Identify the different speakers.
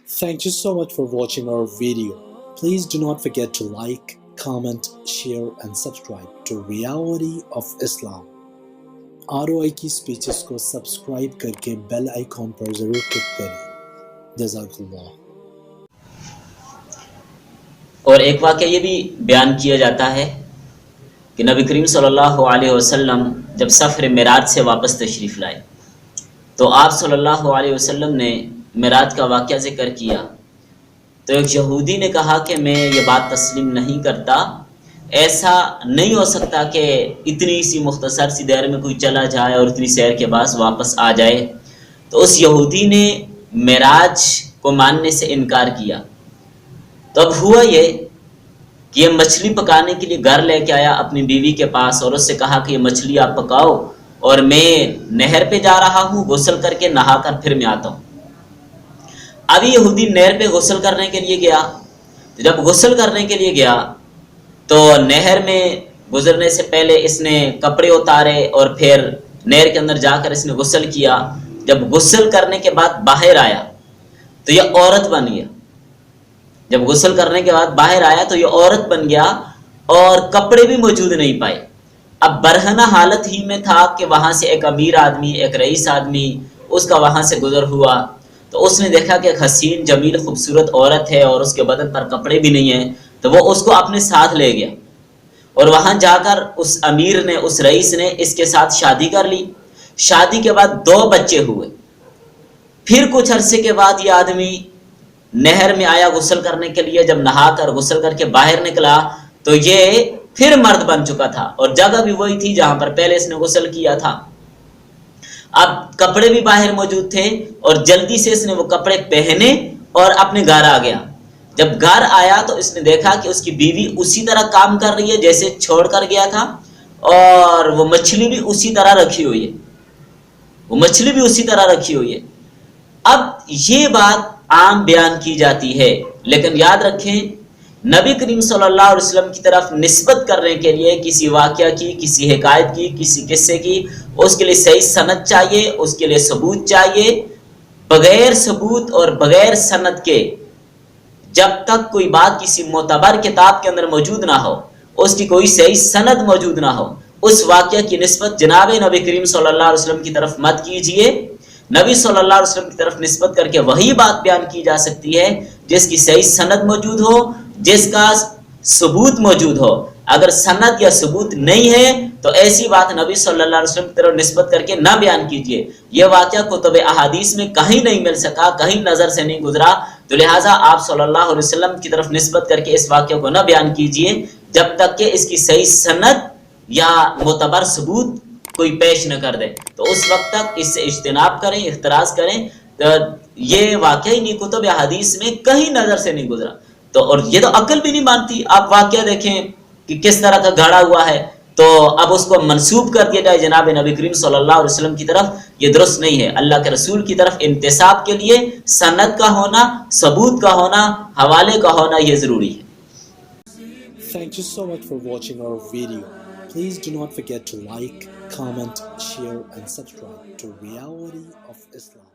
Speaker 1: Thank you so much for watching our video. Please do not forget to like, comment, share and subscribe to Reality of Islam. ROI کی speeches کو subscribe کر کے bell icon پر ضرور click کریں. جزاک اللہ.
Speaker 2: اور ایک واقعہ یہ بھی بیان کیا جاتا ہے کہ نبی کریم صلی اللہ علیہ وسلم جب سفر معراج سے واپس تشریف لائے تو آپ صلی اللہ علیہ وسلم نے معراج کا واقعہ ذکر کیا تو ایک یہودی نے کہا کہ میں یہ بات تسلیم نہیں کرتا، ایسا نہیں ہو سکتا کہ اتنی سی مختصر سی دیر میں کوئی چلا جائے اور اتنی سیر کے بعد واپس آ جائے. تو اس یہودی نے معراج کو ماننے سے انکار کیا. تو اب ہوا یہ کہ یہ مچھلی پکانے کے لیے گھر لے کے آیا اپنی بیوی کے پاس اور اس سے کہا کہ یہ مچھلی آپ پکاؤ اور میں نہر پہ جا رہا ہوں، غسل کر کے نہا کر پھر میں آتا ہوں. ابھی یہودی نہر پہ غسل کرنے کے لیے گیا. جب غسل کرنے کے لیے گیا تو نہر میں گزرنے سے پہلے اس نے کپڑے اتارے اور پھر نہر کے اندر جا کر اس نے غسل کیا. جب غسل کرنے کے بعد باہر آیا تو یہ عورت بن گیا. جب غسل کرنے کے بعد باہر آیا تو یہ عورت بن گیا اور کپڑے بھی موجود نہیں پائے. اب برہنہ حالت ہی میں تھا کہ وہاں سے ایک امیر آدمی، ایک رئیس آدمی اس کا وہاں سے گزر ہوا تو اس نے دیکھا کہ ایک حسین جمیل خوبصورت عورت ہے اور اس کے بدن پر کپڑے بھی نہیں ہیں تو وہ اس کو اپنے ساتھ لے گیا اور وہاں جا کر اس امیر نے، اس رئیس نے اس کے ساتھ شادی کر لی. شادی کے بعد 2 بچے ہوئے. پھر کچھ عرصے کے بعد یہ آدمی نہر میں آیا غسل کرنے کے لیے. جب نہا کر غسل کر کے باہر نکلا تو یہ پھر مرد بن چکا تھا اور جگہ بھی وہی تھی جہاں پر پہلے اس نے غسل کیا تھا. اب کپڑے بھی باہر موجود تھے اور جلدی سے اس نے وہ کپڑے پہنے اور اپنے گھر آ گیا. جب گھر آیا تو اس نے دیکھا کہ اس کی بیوی اسی طرح کام کر رہی ہے جیسے چھوڑ کر گیا تھا اور وہ مچھلی بھی اسی طرح رکھی ہوئی ہے. اب یہ بات عام بیان کی جاتی ہے لیکن یاد رکھیں نبی کریم صلی اللہ علیہ وسلم کی طرف نسبت کرنے کے لیے کسی واقعہ کی، کسی حکایت کی، کسی قصے کی، اس کے لیے صحیح سند چاہیے، اس کے لیے ثبوت چاہیے. بغیر ثبوت اور بغیر سند کے جب تک کوئی بات کسی معتبر کتاب کے اندر موجود نہ ہو، اس کی کوئی صحیح سند موجود نہ ہو، اس واقعہ کی نسبت جناب نبی کریم صلی اللہ علیہ وسلم کی طرف مت کیجئے. نبی صلی اللہ علیہ وسلم کی طرف نسبت کر کے وہی بات بیان کی جا سکتی ہے جس کی صحیح سند موجود ہو، جس کا ثبوت موجود ہو. اگر سند یا ثبوت نہیں ہے تو ایسی بات نبی صلی اللہ علیہ وسلم کی طرف نسبت کر کے نہ بیان کیجیے. یہ واقعہ کتب احادیث میں کہیں نہیں مل سکا، کہیں نظر سے نہیں گزرا، تو لہٰذا آپ صلی اللہ علیہ وسلم کی طرف نسبت کر کے اس واقعہ کو نہ بیان کیجیے جب تک کہ اس کی صحیح سند یا معتبر ثبوت کوئی پیش نہ کر دے. تو اس وقت تک اس سے اجتناب کریں، احتراز کریں. یہ واقعہ ہی نہیں کتب احادیث میں کہیں نظر سے نہیں گزرا تو اور یہ تو عقل بھی نہیں مانتی. آپ واقعہ دیکھیں کہ کس طرح کا گھڑا ہوا ہے تو اب اس کو منسوب کر دیا جائے جناب نبی کریم صلی اللہ علیہ وسلم کی طرف، یہ درست نہیں ہے. اللہ کے رسول کی طرف انتساب کے لیے سند کا ہونا، ثبوت کا ہونا، حوالے کا ہونا یہ ضروری ہے.
Speaker 1: Thank you so much for watching our video. Please do not forget to like, comment, share and subscribe to Reality of Islam.